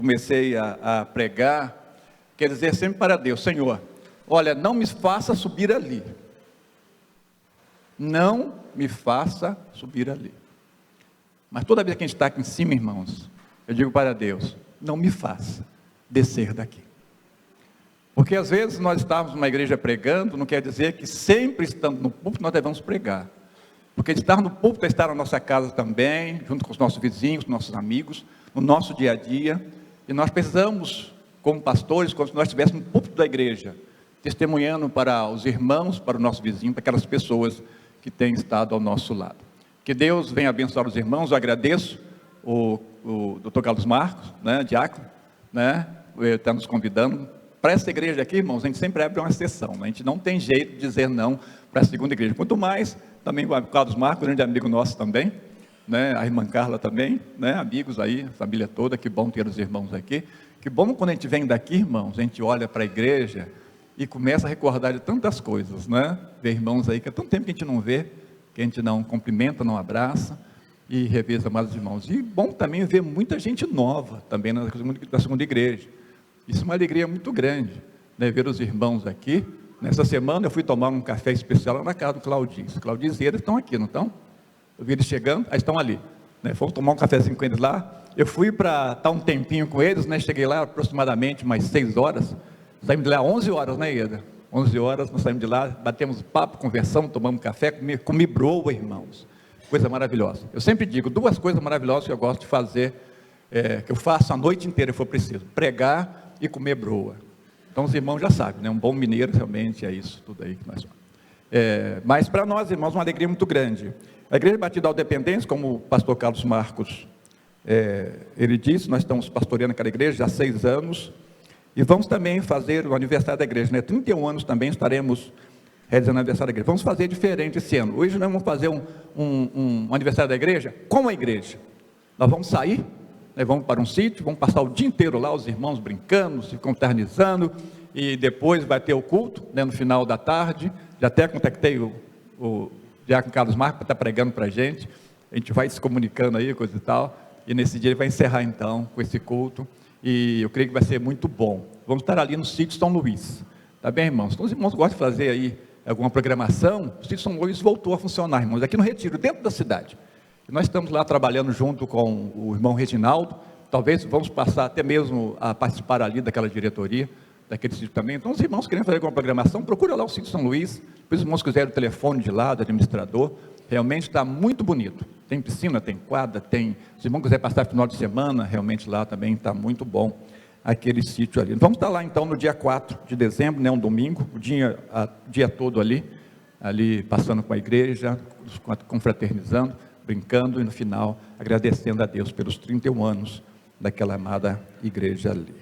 comecei a pregar, quer dizer sempre para Deus: Senhor, olha, não me faça subir ali. Não me faça subir ali. Mas toda vez que a gente está aqui em cima, irmãos, eu digo para Deus: não me faça descer daqui. Porque às vezes nós estamos numa igreja pregando, não quer dizer que sempre estando no púlpito nós devemos pregar. Porque estar no púlpito é estar na nossa casa também, junto com os nossos vizinhos, com nossos amigos, no nosso dia a dia. E nós precisamos, como pastores, como se nós estivéssemos no púlpito da igreja, testemunhando para os irmãos, para o nosso vizinho, para aquelas pessoas que têm estado ao nosso lado. Que Deus venha abençoar os irmãos. Eu agradeço o Dr. Carlos Marcos, diácono, está nos convidando. Para essa igreja aqui, irmãos, a gente sempre abre uma exceção, a gente não tem jeito de dizer não para a segunda igreja. Quanto mais, também o Carlos Marcos, grande amigo nosso também, a irmã Carla também, amigos aí, a família toda. Que bom ter os irmãos aqui. Que bom quando a gente vem daqui, irmãos, a gente olha para a igreja e começa a recordar de tantas coisas, ver irmãos aí que há tanto tempo que a gente não vê, que a gente não cumprimenta, não abraça, e rever os amados irmãos. E bom também ver muita gente nova também na segunda igreja. Isso é uma alegria muito grande, ver os irmãos aqui. Nessa semana eu fui tomar um café especial lá na casa do Claudinho. Claudinho e eles estão aqui, não estão? Eu vi eles chegando, aí estão ali. Fomos tomar um cafezinho com eles lá. Eu fui para estar um tempinho com eles, cheguei lá aproximadamente umas 6 horas. Saímos de lá 11 horas, Ieda? 11 horas, nós saímos de lá, batemos papo, conversamos, tomamos café, comi broa, irmãos. Coisa maravilhosa. Eu sempre digo, 2 coisas maravilhosas que eu gosto de fazer, que eu faço a noite inteira, se for preciso: pregar e comer broa. Então os irmãos já sabem, um bom mineiro realmente é isso, tudo aí que nós somos. Mas para nós, irmãos, uma alegria muito grande. A Igreja Batista da Independência, como o pastor Carlos Marcos, ele disse, nós estamos pastoreando aquela igreja há 6 anos, e vamos também fazer o aniversário da igreja, 31 anos também estaremos realizando o aniversário da igreja. Vamos fazer diferente esse ano. Hoje nós vamos fazer um aniversário da igreja com a igreja. Nós vamos sair, vamos para um sítio, vamos passar o dia inteiro lá, os irmãos brincando, se confraternizando, e depois vai ter o culto, no final da tarde. Já até contactei o diácono Carlos Marcos para estar pregando para a gente vai se comunicando aí, coisa e tal, e nesse dia ele vai encerrar então com esse culto, e eu creio que vai ser muito bom. Vamos estar ali no sítio São Luís, tá bem, irmãos? Então os irmãos gostam de fazer aí alguma programação. O sítio São Luís voltou a funcionar, irmãos, aqui no Retiro, dentro da cidade. Nós estamos lá trabalhando junto com o irmão Reginaldo. Talvez vamos passar até mesmo a participar ali daquela diretoria, daquele sítio também. Então, os irmãos querem fazer alguma programação, procura lá o sítio São Luís. Depois os irmãos quiserem o telefone de lá, do administrador. Realmente está muito bonito. Tem piscina, tem quadra, tem... Se os irmãos quiserem passar final de semana, realmente lá também está muito bom aquele sítio ali. Vamos estar lá então no dia 4 de dezembro, um domingo, o dia todo ali passando com a igreja, confraternizando, brincando, e no final agradecendo a Deus pelos 31 anos daquela amada igreja ali.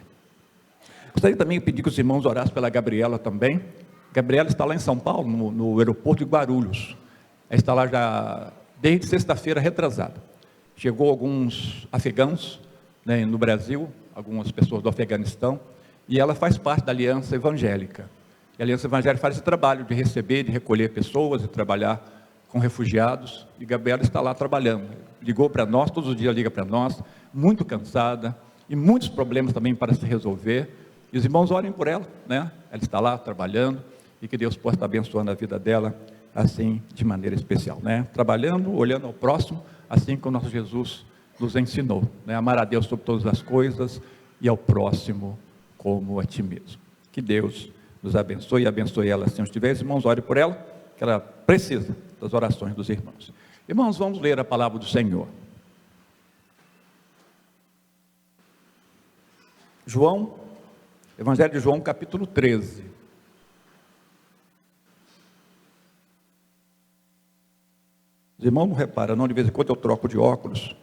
Gostaria também de pedir que os irmãos orassem pela Gabriela também. Gabriela está lá em São Paulo, no aeroporto de Guarulhos. Ela está lá já desde sexta-feira retrasada. Chegou alguns afegãos no Brasil, algumas pessoas do Afeganistão, e ela faz parte da Aliança Evangélica. E a Aliança Evangélica faz esse trabalho de receber, de recolher pessoas, de trabalhar com refugiados, e Gabriela está lá trabalhando. Ligou para nós, todos os dias liga para nós, muito cansada, e muitos problemas também para se resolver, e os irmãos orem por ela, ela está lá trabalhando, e que Deus possa estar abençoando a vida dela, assim, de maneira especial, trabalhando, olhando ao próximo, assim como o nosso Jesus nos ensinou, amar a Deus sobre todas as coisas, e ao próximo como a ti mesmo. Que Deus nos abençoe, e abençoe ela, se não estiver, os irmãos orem por ela, que ela precisa das orações dos irmãos. Irmãos, vamos ler a palavra do Senhor. Evangelho de João, capítulo 13. Os irmãos não reparam, não, de vez em quando eu troco de óculos,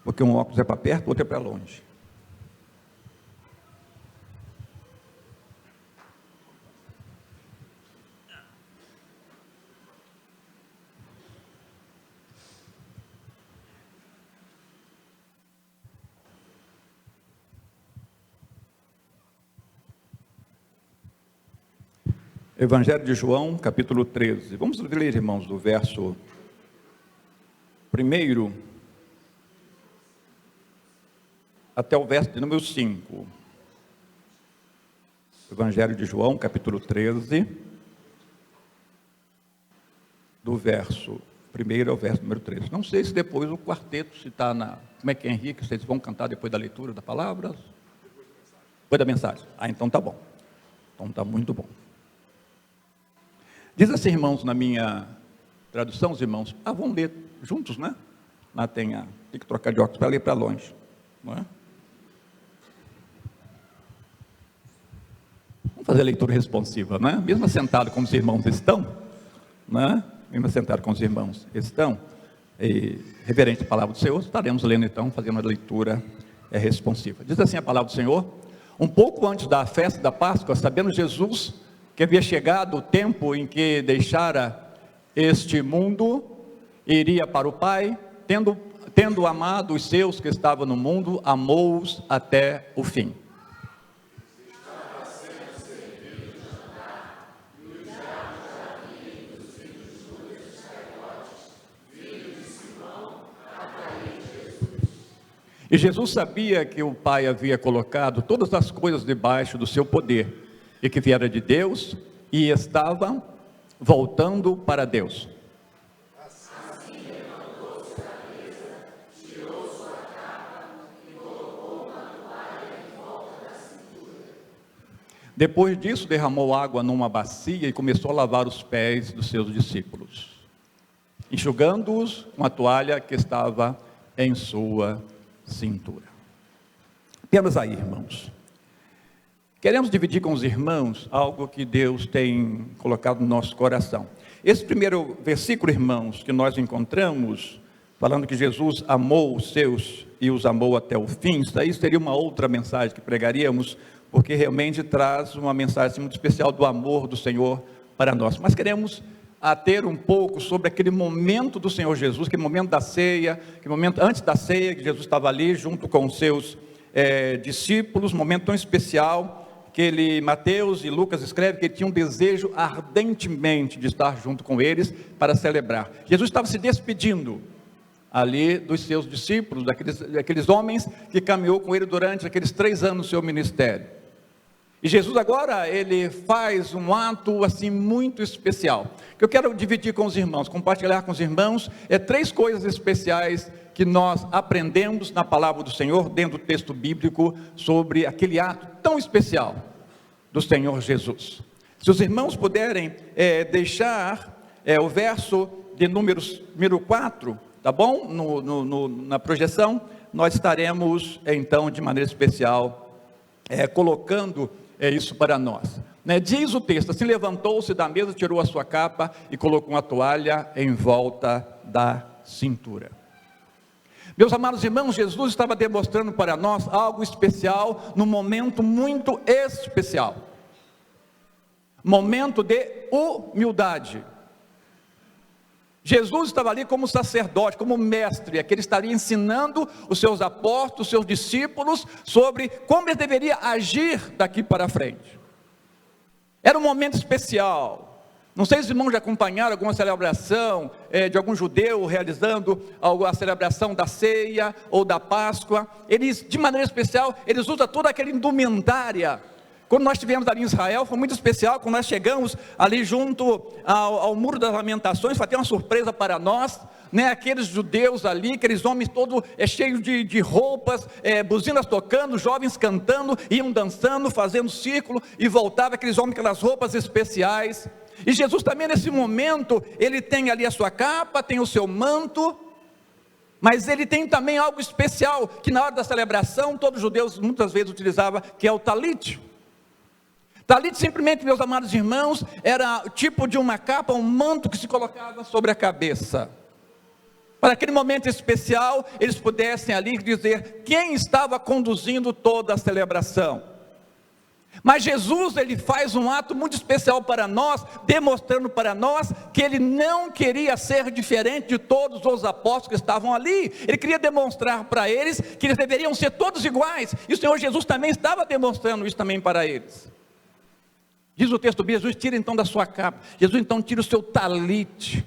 porque um óculos é para perto, o outro é para longe. Evangelho de João, capítulo 13. Vamos ler, irmãos, do verso 1 até o verso de número 5. Evangelho de João, capítulo 13, do verso 1 ao verso número 13. Não sei se depois o quarteto, se está na... Como é que é, Henrique? Vocês vão cantar depois da leitura da palavra? Depois da mensagem. Então tá bom. Então tá muito bom. Diz assim, irmãos, na minha tradução, os irmãos, vamos ler juntos, né? Lá tem que trocar de óculos para ler para longe, não é? Vamos fazer a leitura responsiva, né? Mesmo assentado como os irmãos estão, né? Mesmo assentado como os irmãos estão, e reverente à palavra do Senhor, estaremos lendo então, fazendo a leitura responsiva. Diz assim a palavra do Senhor: um pouco antes da festa da Páscoa, sabendo Jesus que havia chegado o tempo em que deixara este mundo, iria para o Pai, tendo amado os seus que estavam no mundo, amou-os até o fim. E Jesus sabia que o Pai havia colocado todas as coisas debaixo do seu poder, e que viera de Deus, e estava voltando para Deus. Assim levantou-se da mesa, tirou sua capa e colocou uma toalha em volta da cintura. Depois disso, derramou água numa bacia e começou a lavar os pés dos seus discípulos, enxugando-os com a toalha que estava em sua cintura. Apenas aí, irmãos. Queremos dividir com os irmãos algo que Deus tem colocado no nosso coração. Esse primeiro versículo, irmãos, que nós encontramos, falando que Jesus amou os seus e os amou até o fim, isso aí seria uma outra mensagem que pregaríamos, porque realmente traz uma mensagem muito especial do amor do Senhor para nós. Mas queremos ter um pouco sobre aquele momento do Senhor Jesus, aquele momento da ceia, aquele momento antes da ceia, que Jesus estava ali junto com os seus discípulos, um momento tão especial, que Mateus e Lucas escrevem que ele tinha um desejo ardentemente de estar junto com eles para celebrar. Jesus estava se despedindo ali dos seus discípulos, daqueles homens que caminhou com ele durante aqueles 3 anos do seu ministério. E Jesus agora, ele faz um ato assim muito especial, que eu quero dividir com os irmãos, compartilhar com os irmãos, 3 coisas especiais que nós aprendemos na palavra do Senhor, dentro do texto bíblico, sobre aquele ato tão especial do Senhor Jesus. Se os irmãos puderem deixar o verso de número 4, tá bom? Na projeção, nós estaremos então de maneira especial colocando isso para nós. Diz o texto: assim levantou-se da mesa, tirou a sua capa e colocou uma toalha em volta da cintura. Meus amados irmãos, Jesus estava demonstrando para nós algo especial, num momento muito especial, momento de humildade. Jesus estava ali como sacerdote, como mestre, que ele estaria ensinando os seus apóstolos, os seus discípulos, sobre como ele deveria agir daqui para frente. Era um momento especial. Não sei se os irmãos já acompanharam alguma celebração de algum judeu realizando a celebração da ceia ou da Páscoa. Eles, de maneira especial, eles usam toda aquela indumentária. Quando nós estivemos ali em Israel, foi muito especial. Quando nós chegamos ali junto ao Muro das Lamentações, foi até uma surpresa para nós, aqueles judeus ali, aqueles homens todos cheios de roupas, buzinas tocando, jovens cantando, iam dançando, fazendo círculo, e voltavam aqueles homens com aquelas roupas especiais. E Jesus também nesse momento, ele tem ali a sua capa, tem o seu manto, mas ele tem também algo especial, que na hora da celebração, todos os judeus muitas vezes utilizavam, que é o talit. Talit simplesmente, meus amados irmãos, era tipo de uma capa, um manto que se colocava sobre a cabeça. Para aquele momento especial, eles pudessem ali dizer quem estava conduzindo toda a celebração. Mas Jesus, ele faz um ato muito especial para nós, demonstrando para nós que ele não queria ser diferente de todos os apóstolos que estavam ali. Ele queria demonstrar para eles que eles deveriam ser todos iguais, e o Senhor Jesus também estava demonstrando isso também para eles. Diz o texto bíblico: Jesus tira então da sua capa, Jesus então tira o seu talite.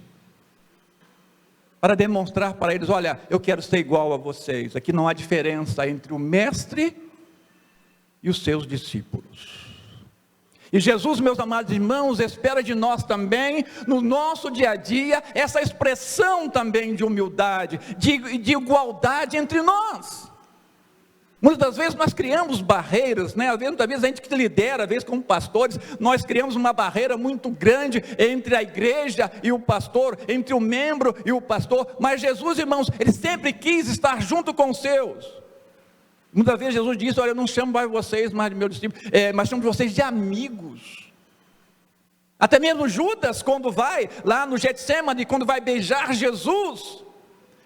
para demonstrar para eles: olha, eu quero ser igual a vocês. Aqui não há diferença entre o mestre e os seus discípulos. E Jesus, meus amados irmãos, espera de nós também, no nosso dia a dia, essa expressão também de humildade, de igualdade entre nós. Muitas das vezes nós criamos barreiras, né? Muitas vezes a gente que lidera, às vezes como pastores, nós criamos uma barreira muito grande entre a igreja e o pastor, entre o membro e o pastor. Mas Jesus, irmãos, Ele sempre quis estar junto com os seus. Muitas vezes Jesus disse: olha, eu não chamo mais vocês mais de meus discípulos, mas chamo vocês de amigos. Até mesmo Judas, quando vai lá no Getsemane, quando vai beijar Jesus,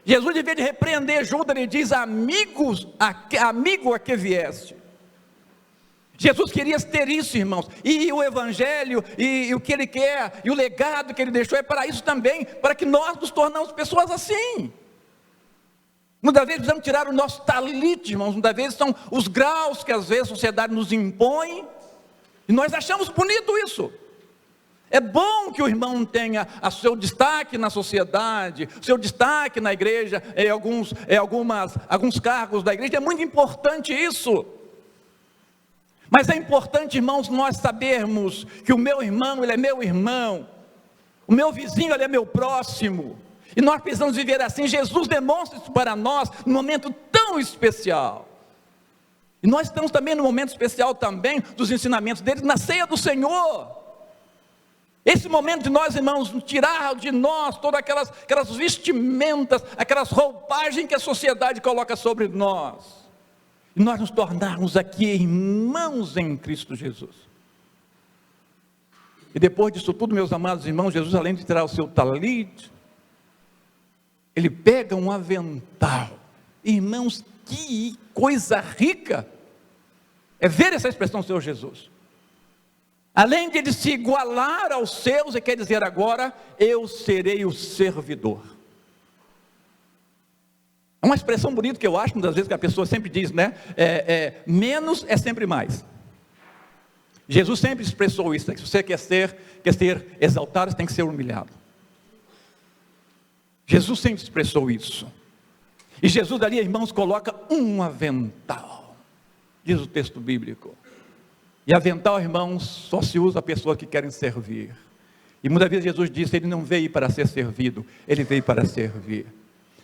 Jesus, em vez de repreender Judas, ele diz: amigo a que vieste. Jesus queria ter isso, irmãos, e o evangelho, e o que ele quer, e o legado que ele deixou, é para isso também, para que nós nos tornamos pessoas assim. Muitas vezes precisamos tirar o nosso talite, irmãos. Muitas vezes são os graus que às vezes a sociedade nos impõe, e nós achamos bonito isso. É bom que o irmão tenha o seu destaque na sociedade, o seu destaque na igreja, alguns cargos da igreja. É muito importante isso. Mas é importante, irmãos, nós sabermos que o meu irmão, ele é meu irmão, o meu vizinho, ele é meu próximo. E nós precisamos viver assim. Jesus demonstra isso para nós num momento tão especial. E nós estamos também no momento especial também dos ensinamentos dele na ceia do Senhor. Esse momento de nós, irmãos, tirar de nós todas aquelas vestimentas, aquelas roupagens que a sociedade coloca sobre nós. E nós nos tornarmos aqui irmãos em Cristo Jesus. E depois disso tudo, meus amados irmãos, Jesus, além de tirar o seu talite, ele pega um avental. Irmãos, que coisa rica é ver essa expressão do Senhor Jesus. Além de ele se igualar aos seus, ele quer dizer agora: eu serei o servidor. É uma expressão bonita que eu acho, muitas vezes que a pessoa sempre diz, né? Menos é sempre mais. Jesus sempre expressou isso, que se você quer ser exaltado, você tem que ser humilhado. Jesus sempre expressou isso. E Jesus ali, irmãos, coloca um avental, diz o texto bíblico. E avental, irmãos, só se usa a pessoas que querem servir. E muitas vezes Jesus disse: ele não veio para ser servido, ele veio para servir.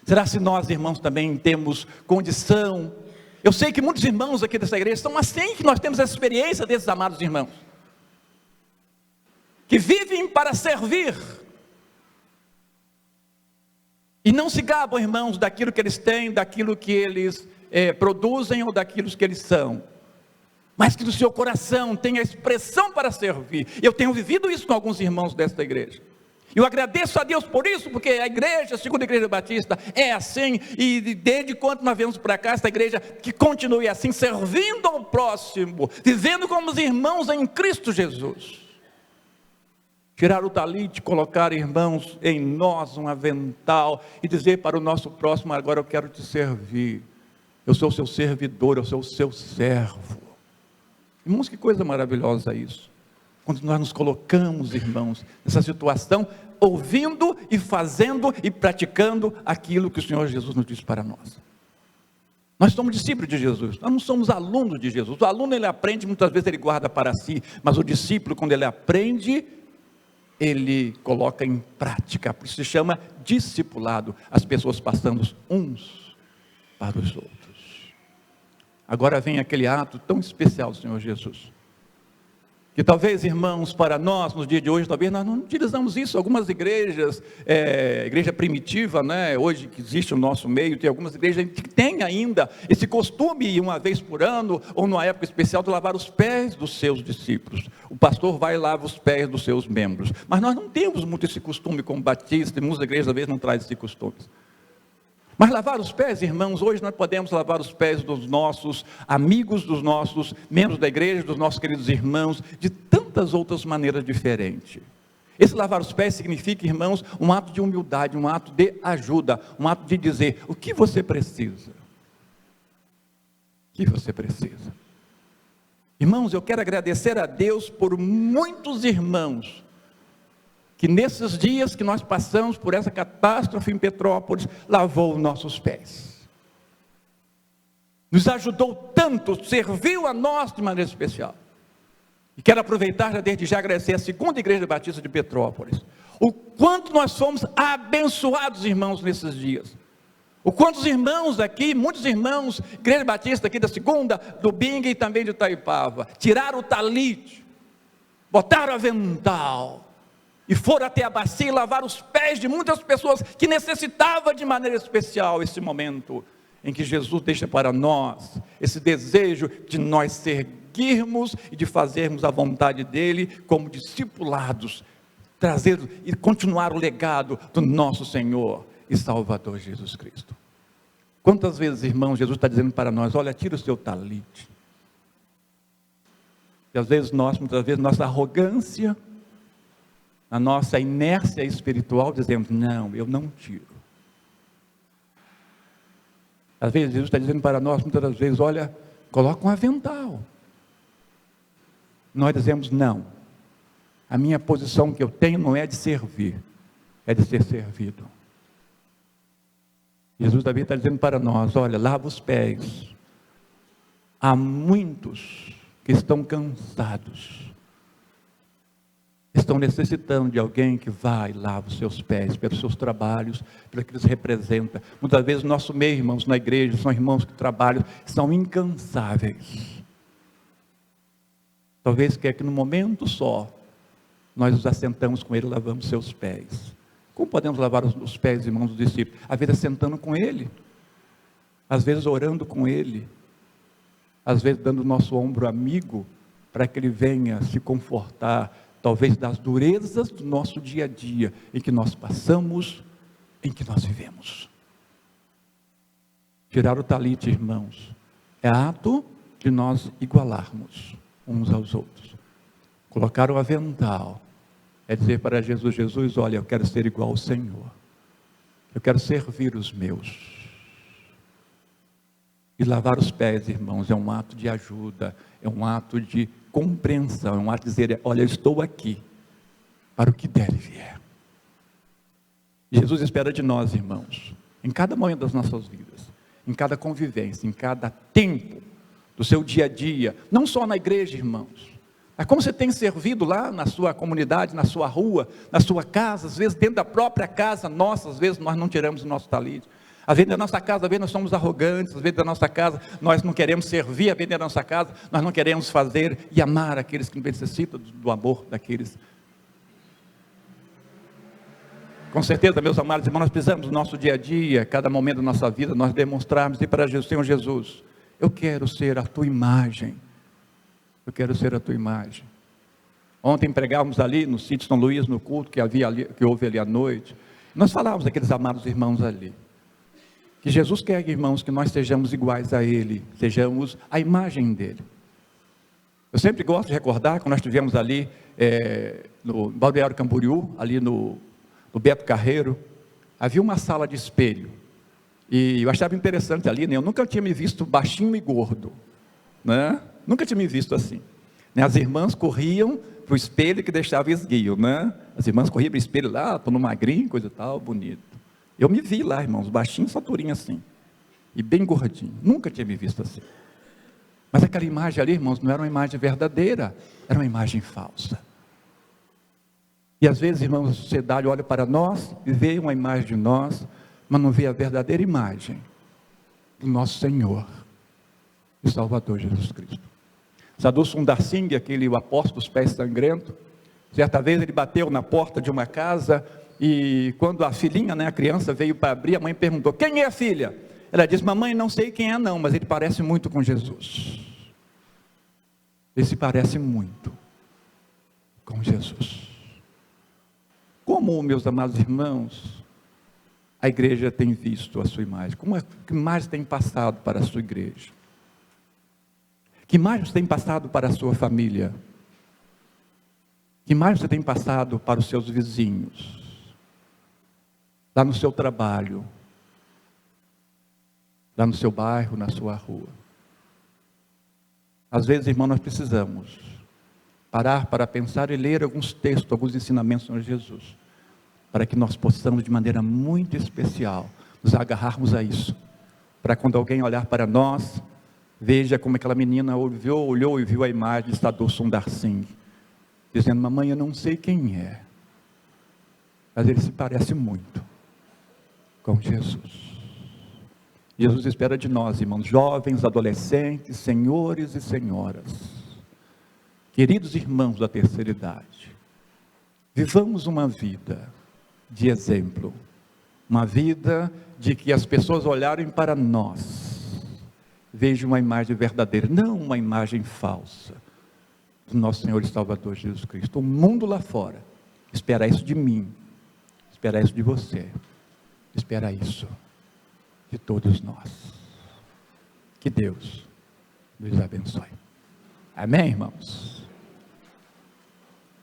Será se nós, irmãos, também temos condição? Eu sei que muitos irmãos aqui dessa igreja são assim, que nós temos essa experiência desses amados irmãos, que vivem para servir, e não se gabam, irmãos, daquilo que eles têm, daquilo que eles produzem, ou daquilo que eles são, mas que no seu coração tem a expressão para servir. Eu tenho vivido isso com alguns irmãos desta igreja. Eu agradeço a Deus por isso, porque a igreja, a segunda igreja batista, é assim, e desde quando nós viemos para cá, esta igreja que continue assim, servindo ao próximo, vivendo como os irmãos em Cristo Jesus. Tirar o talite, colocar, irmãos, em nós um avental, e dizer para o nosso próximo: agora eu quero te servir, eu sou o seu servidor, eu sou o seu servo. Irmãos, que coisa maravilhosa isso, quando nós nos colocamos, irmãos, nessa situação, ouvindo e fazendo e praticando aquilo que o Senhor Jesus nos diz para nós. Nós somos discípulos de Jesus, nós não somos alunos de Jesus. O aluno, ele aprende, muitas vezes ele guarda para si, mas o discípulo, quando ele aprende, ele coloca em prática. Por isso se chama discipulado, as pessoas passando uns para os outros. Agora vem aquele ato tão especial do Senhor Jesus, que talvez, irmãos, para nós, nos dias de hoje, talvez nós não utilizamos isso. Algumas igrejas, igreja primitiva, né, hoje que existe no nosso meio, tem algumas igrejas que têm ainda esse costume, uma vez por ano, ou numa época especial, de lavar os pés dos seus discípulos. O pastor vai e lava os pés dos seus membros. Mas nós não temos muito esse costume como batista, e muitas igrejas, às vezes, não trazem esse costume. Mas lavar os pés, irmãos, hoje nós podemos lavar os pés dos nossos amigos, dos nossos membros da igreja, dos nossos queridos irmãos, de tantas outras maneiras diferentes. Esse lavar os pés significa, irmãos, um ato de humildade, um ato de ajuda, um ato de dizer: o que você precisa? O que você precisa? Irmãos, eu quero agradecer a Deus por muitos irmãos que nesses dias que nós passamos por essa catástrofe em Petrópolis, lavou nossos pés. Nos ajudou tanto, serviu a nós de maneira especial. E quero aproveitar já desde já agradecer a segunda Igreja Batista de Petrópolis. O quanto nós fomos abençoados, irmãos, nesses dias. O quanto os irmãos aqui, muitos irmãos, Igreja Batista aqui da segunda, do Bingue e também de Itaipava, tiraram o talite, botaram o avental, e foram até a bacia e lavaram os pés de muitas pessoas que necessitavam de maneira especial esse momento em que Jesus deixa para nós esse desejo de nós seguirmos e de fazermos a vontade dele como discipulados, trazer e continuar o legado do nosso Senhor e Salvador Jesus Cristo. Quantas vezes, irmãos, Jesus está dizendo para nós: olha, tira o seu talite. E às vezes muitas vezes, nossa arrogância, a nossa inércia espiritual, dizemos: não, eu não tiro. Às vezes Jesus está dizendo para nós, muitas das vezes: olha, coloca um avental. Nós dizemos: não, a minha posição que eu tenho não é de servir, é de ser servido. Jesus também está dizendo para nós: olha, lava os pés. Há muitos que estão cansados, estão necessitando de alguém que vá e lava os seus pés, pelos seus trabalhos, pelo que eles representam. Muitas vezes, nosso meio, irmãos, na igreja, são irmãos que trabalham, são incansáveis. Talvez que no momento só, nós nos assentamos com ele e lavamos seus pés. Como podemos lavar os pés, irmãos, dos discípulos? Às vezes sentando com ele, às vezes orando com ele, às vezes dando o nosso ombro amigo, para que ele venha se confortar, talvez das durezas do nosso dia a dia, em que nós passamos, em que nós vivemos. Tirar o talite, irmãos, é ato de nós igualarmos uns aos outros. Colocar o avental é dizer para Jesus: Jesus, olha, eu quero ser igual ao Senhor, eu quero servir os meus. E lavar os pés, irmãos, é um ato de ajuda, é um ato de compreensão, é um ato de dizer: olha, eu estou aqui para o que der e vier. Jesus espera de nós, irmãos, em cada momento das nossas vidas, em cada convivência, em cada tempo do seu dia a dia, não só na igreja, irmãos, mas como você tem servido lá na sua comunidade, na sua rua, na sua casa, às vezes dentro da própria casa nossa, às vezes nós não tiramos o nosso talite. Às vezes da nossa casa, às vezes nós somos arrogantes, às vezes da nossa casa nós não queremos servir, às vezes da nossa casa nós não queremos fazer e amar aqueles que necessitam do amor daqueles. Com certeza, meus amados irmãos, nós precisamos do nosso dia a dia, cada momento da nossa vida, nós demonstrarmos e para Jesus: Senhor Jesus, eu quero ser a tua imagem, eu quero ser a tua imagem. Ontem pregávamos ali no sítio São Luís, no culto que houve ali à noite, nós falávamos daqueles amados irmãos ali, que Jesus quer, irmãos, que nós sejamos iguais a Ele, sejamos a imagem dEle. Eu sempre gosto de recordar, quando nós estivemos ali no Balneário Camboriú, ali no Beto Carreiro, havia uma sala de espelho, e eu achava interessante ali, né? Eu nunca tinha me visto baixinho e gordo, né? Nunca tinha me visto assim, né? As irmãs corriam para o espelho que deixava esguio, né? As irmãs corriam para o espelho lá, todo magrinho, coisa e tal, bonito. Eu me vi lá, irmãos, baixinho, saturinho assim, e bem gordinho, nunca tinha me visto assim. Mas aquela imagem ali, irmãos, não era uma imagem verdadeira, era uma imagem falsa. E às vezes, irmãos, a sociedade olha para nós e vê uma imagem de nós, mas não vê a verdadeira imagem do nosso Senhor e Salvador Jesus Cristo. Sadhu Sundar Singh, o apóstolo dos pés sangrentos, certa vez ele bateu na porta de uma casa, e quando a filhinha, né, a criança veio para abrir, a mãe perguntou: quem é a filha? Ela disse: mamãe, não sei quem é não, mas ele parece muito com Jesus. Ele se parece muito com Jesus. Como, meus amados irmãos, a igreja tem visto a sua imagem? Que imagem tem passado para a sua igreja? Que imagem você tem passado para a sua família? Que imagem você tem passado para os seus vizinhos? Lá no seu trabalho? Lá no seu bairro, na sua rua? Às vezes, irmão, nós precisamos parar para pensar e ler alguns textos, alguns ensinamentos do Senhor Jesus, para que nós possamos, de maneira muito especial, nos agarrarmos a isso, para quando alguém olhar para nós, veja como aquela menina olhou e viu a imagem de Sadhu Sundar Singh, dizendo: mamãe, eu não sei quem é, mas ele se parece muito com Jesus. Jesus espera de nós, irmãos, jovens, adolescentes, senhores e senhoras, queridos irmãos da terceira idade, vivamos uma vida de exemplo, uma vida de que as pessoas olharem para nós, vejam uma imagem verdadeira, não uma imagem falsa, do nosso Senhor e Salvador Jesus Cristo. O mundo lá fora espera isso de mim, espera isso de você, espera isso de todos nós. Que Deus nos abençoe. Amém, irmãos?